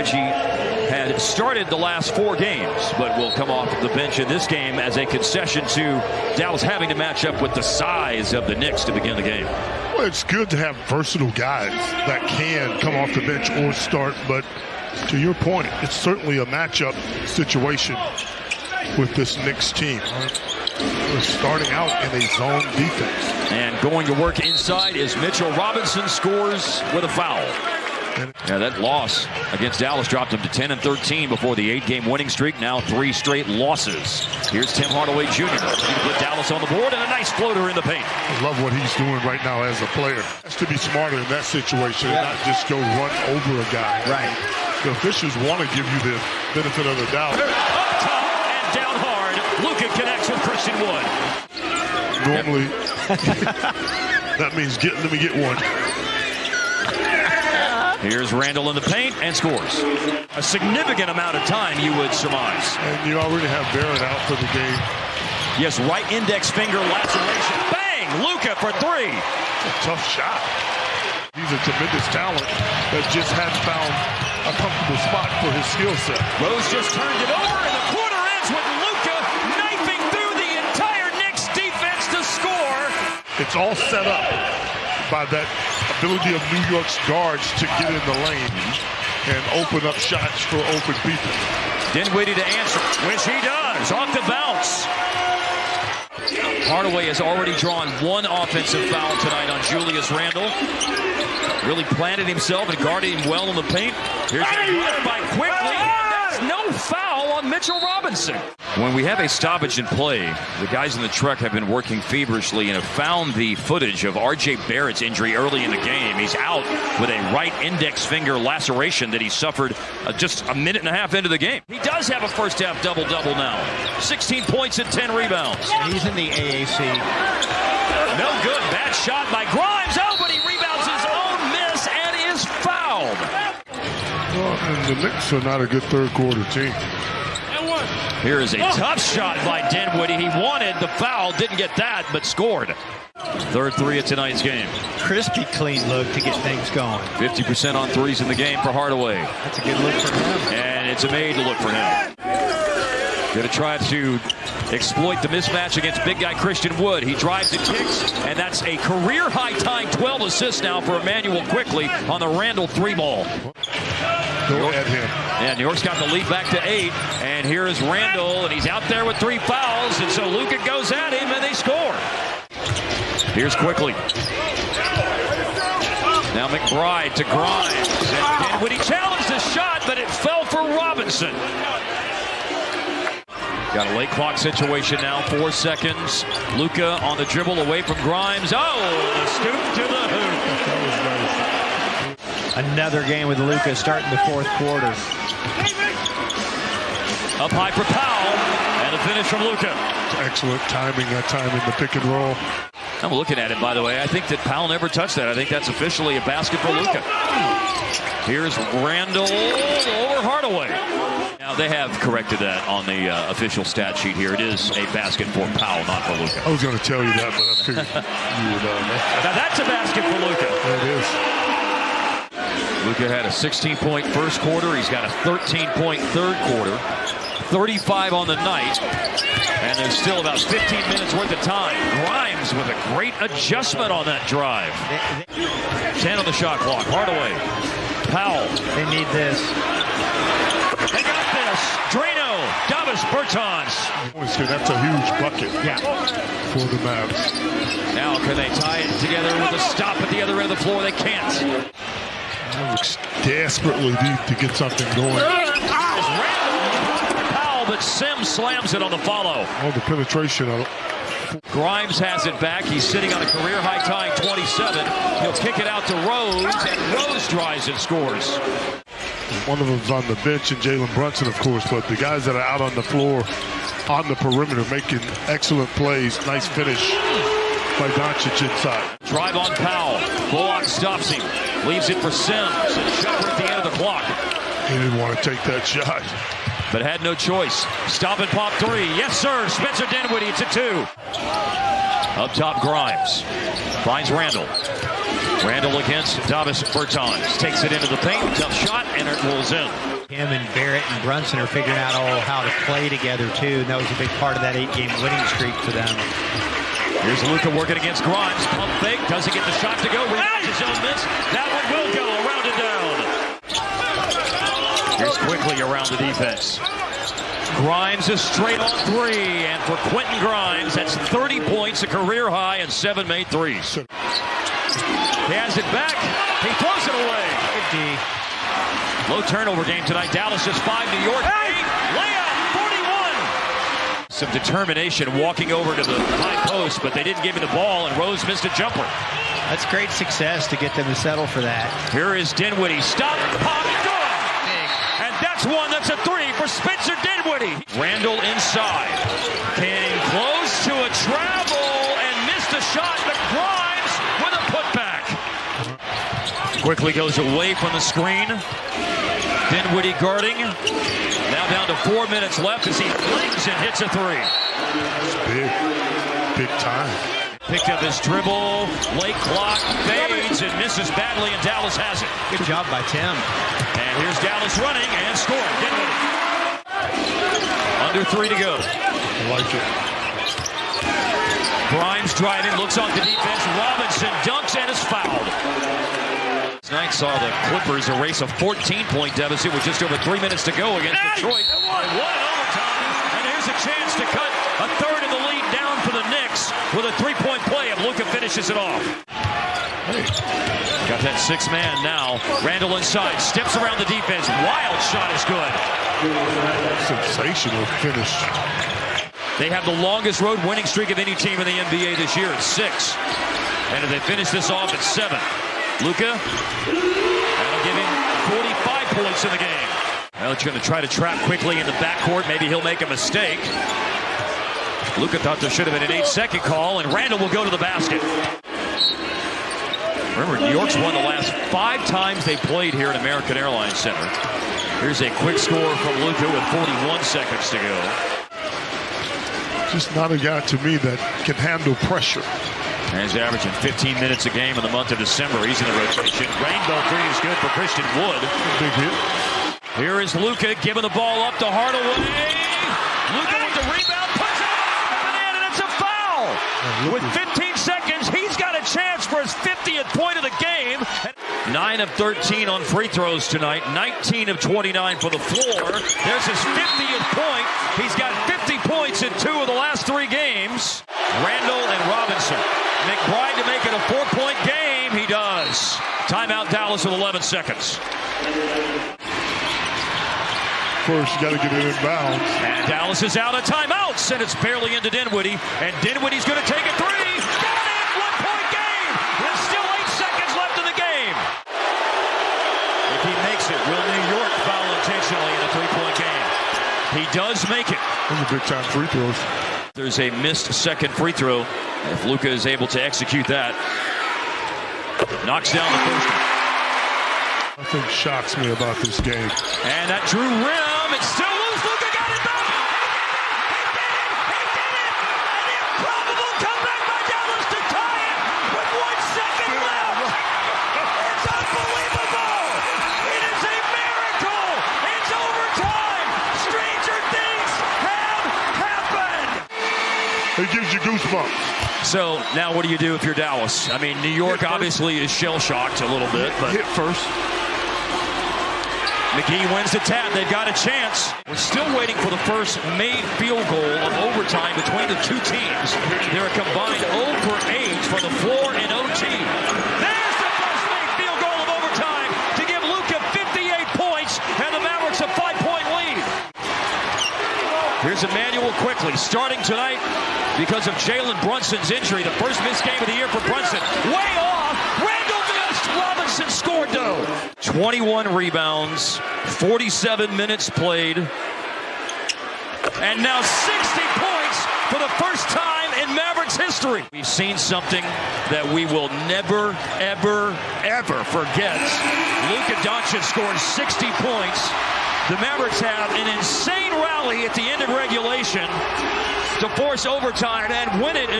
Reggie had started the last 4 games, but will come off the bench in this game as a concession to Dallas having to match up with the size of the Knicks to begin the game. Well, it's good to have versatile guys that can come off the bench or start, but to your point, it's certainly a matchup situation with this Knicks team. We're starting out in a zone defense. And going to work inside is Mitchell Robinson, scores with a foul. Yeah, that loss against Dallas dropped him to 10 and 13 before the 8-game winning streak. Now 3 straight losses. Here's Tim Hardaway Jr. He put Dallas on the board and a nice floater in the paint. I love what he's doing right now as a player. Has to be smarter in that situation and not just go run over a guy. Right. The officials want to give you the benefit of the doubt. Up top and down hard. Luka connects with Christian Wood. Normally, that means let me get one. Here's Randall in the paint and scores. A significant amount of time, you would surmise. And you already have Barrett out for the game. Yes, right index finger laceration. Bang! Luka for 3. A tough shot. He's a tremendous talent that just hadn't found a comfortable spot for his skill set. Rose just turned it over, and the quarter ends with Luka knifing through the entire Knicks defense to score. It's all set up by that ability of New York's guards to get in the lane and open up shots for open people. Dinwiddie to answer, which he does, off the bounce. Hardaway has already drawn 1 offensive foul tonight on Julius Randle. Really planted himself and guarded him well in the paint. Here's a by quickly. That's no foul on Mitchell Robinson. When we have a stoppage in play, the guys in the truck have been working feverishly and have found the footage of R.J. Barrett's injury early in the game. He's out with a right index finger laceration that he suffered just a minute and a half into the game. He does have a first-half double-double now. 16 points and 10 rebounds. He's in the AAC. No good. Bad shot by Grimes. Oh, but he rebounds his own miss and is fouled. Well, and the Knicks are not a good third-quarter team. Here is a tough shot by Dinwiddie. He wanted the foul, didn't get that, but scored. Third 3 of tonight's game. Crispy, clean look to get things going. 50% on 3s in the game for Hardaway. That's a good look for him. And it's a made look for him. Going to try to exploit the mismatch against big guy Christian Wood. He drives and kicks, and that's a career-high tying 12 assists now for Emmanuel Quickly on the Randall 3-ball. Go at him. Yeah, New York's got the lead back to 8, and here is Randall, and he's out there with 3 fouls, and so Luka goes at him, and they score. Here's Quickly. Now McBride to Grimes, and Dinwiddie challenged the shot, but it fell for Robinson. Got a late clock situation now, 4 seconds. Luka on the dribble away from Grimes. Oh, the scoop to the hoop. That was nice. Another game with Luka starting the 4th quarter. Up high for Powell, and the finish from Luka. Excellent timing that time in the pick and roll. I'm looking at it, by the way. I think that Powell never touched that. I think that's officially a basket for Luka. Here's Randall over Hardaway. Now, they have corrected that on the official stat sheet here. It is a basket for Powell, not for Luka. I was going to tell you that, but I figured you would know. Now, that's a basket for Luka. It is. Luka had a 16-point first quarter. He's got a 13-point third quarter. 35 on the night. And there's still about 15 minutes worth of time. Grimes with a great adjustment on that drive. 10 on the shot clock. Hardaway. Powell. They need this. They got this. Drano. Davis Bertans. That's a huge bucket for the Mavs. Now can they tie it together with a stop at the other end of the floor? They can't. Mavericks desperately need to get something going. Powell, but Sims slams it on the follow. Oh, the penetration. Grimes has it back. He's sitting on a career-high tying 27. He'll kick it out to Rose, and Rose drives and scores. One of them's on the bench, and Jalen Brunson, of course, but the guys that are out on the floor, on the perimeter, making excellent plays. Nice finish by Doncic inside. Drive on Powell. Bullock stops him. Leaves it for Sims. And Shumpert at the end of the clock. He didn't want to take that shot. But had no choice. Stop and pop 3. Yes, sir. Spencer Dinwiddie. It's a 2. Up top, Grimes. Finds Randall. Randall against Davis Bertans. Takes it into the paint. Tough shot, and it rolls in. Him and Barrett and Brunson are figuring out how to play together, too. And that was a big part of that 8-game winning streak for them. Here's Luka working against Grimes. Pump fake. Doesn't get the shot to go. Rebounds his own miss. That one will go. Around and down. Here's quickly around the defense. Grimes is straight on three. And for Quentin Grimes, that's 30 points, a career high, and 7 made threes. He has it back. He throws it away. Good D. Low turnover game tonight. Dallas just 5. New York 8. Layup. 41. Some determination walking over to the high post, but they didn't give him the ball, and Rose missed a jumper. That's great success to get them to settle for that. Here is Dinwiddie. Stop. Pop. Good. And that's one. That's a 3 for Spencer Dinwiddie. Randall inside. Came close to a travel and missed a shot, but Grimes with a putback. Quickly goes away from the screen. Dinwiddie guarding. Now down to 4 minutes left as he flings and hits a 3. It's big time. Picked up his dribble. Late clock. Fades and misses badly, and Dallas has it. Good job by Tim. And here's Dallas running and scoring. Dinwiddie. Under 3 to go. I like it. Grimes driving, looks on the defense. Robinson dunks and is fouled. Tonight saw the Clippers erase a 14-point deficit with just over 3 minutes to go against Detroit. They won overtime, and here's a chance to cut a third of the lead down for the Knicks with a 3-point play, and Luka finishes it off. Got that 6-man now. Randall inside, steps around the defense. Wild shot is good. Sensational finish. They have the longest road winning streak of any team in the NBA this year at 6. And if they finish this off at 7, Luka, that'll give him 45 points in the game. Well, it's going to try to trap quickly in the backcourt. Maybe he'll make a mistake. Luka thought there should have been an 8-second call, and Randall will go to the basket. Remember, New York's won the last 5 times they played here at American Airlines Center. Here's a quick score from Luka with 41 seconds to go. Just not a guy to me that can handle pressure. And he's averaging 15 minutes a game in the month of December. He's in the rotation. Rainbow 3 is good for Christian Wood. Big hit. Here is Luka giving the ball up to Hardaway. Luka with the rebound, puts it in, and it's a foul. With 15 seconds, he's got a chance for his 50th point of the game. 9 of 13 on free throws tonight. 19 of 29 for the floor. There's his 50th point. He's got 50 points in 2 of the last 3 games. Randall and Robinson. McBride to make it a 4-point game. He does. Timeout Dallas with 11 seconds. First, you got to get it in bounds. And Dallas is out of timeouts, and it's barely into Dinwiddie. And Dinwiddie's going to take a 3. Got it! 1-point game. There's still 8 seconds left in the game. If he makes it, will New York foul intentionally in a 3-point game? He does make it. Those are big-time free throws. There's a missed second free throw. If Luka is able to execute that, knocks down the first one. Nothing shocks me about this game. And that drew rim. It's still loose. Luka got it back. He did it. An improbable comeback by Dallas to tie it with 1 second left. It's unbelievable. It is a miracle. It's overtime. Stranger things have happened. It gives you goosebumps. So now what do you do if you're Dallas? I mean, New York obviously is shell-shocked a little bit. But hit first. McGee wins the tap. They've got a chance. We're still waiting for the first made field goal of overtime between the 2 teams. They're a combined 0 for 8 for the floor in OT. There's the first made field goal of overtime to give Luka 58 points and the Mavericks a 5-point lead. Here's Emmanuel quickly, starting tonight because of Jalen Brunson's injury. The first missed game of the year for Brunson. Way off. Randall missed. Robinson scored, though. 21 rebounds, 47 minutes played, and now 60 points for the first time in Mavericks history. We've seen something that we will never, ever, ever forget. Luka Doncic scored 60 points. The Mavericks have an insane rally at the end of regulation to force overtime and win it.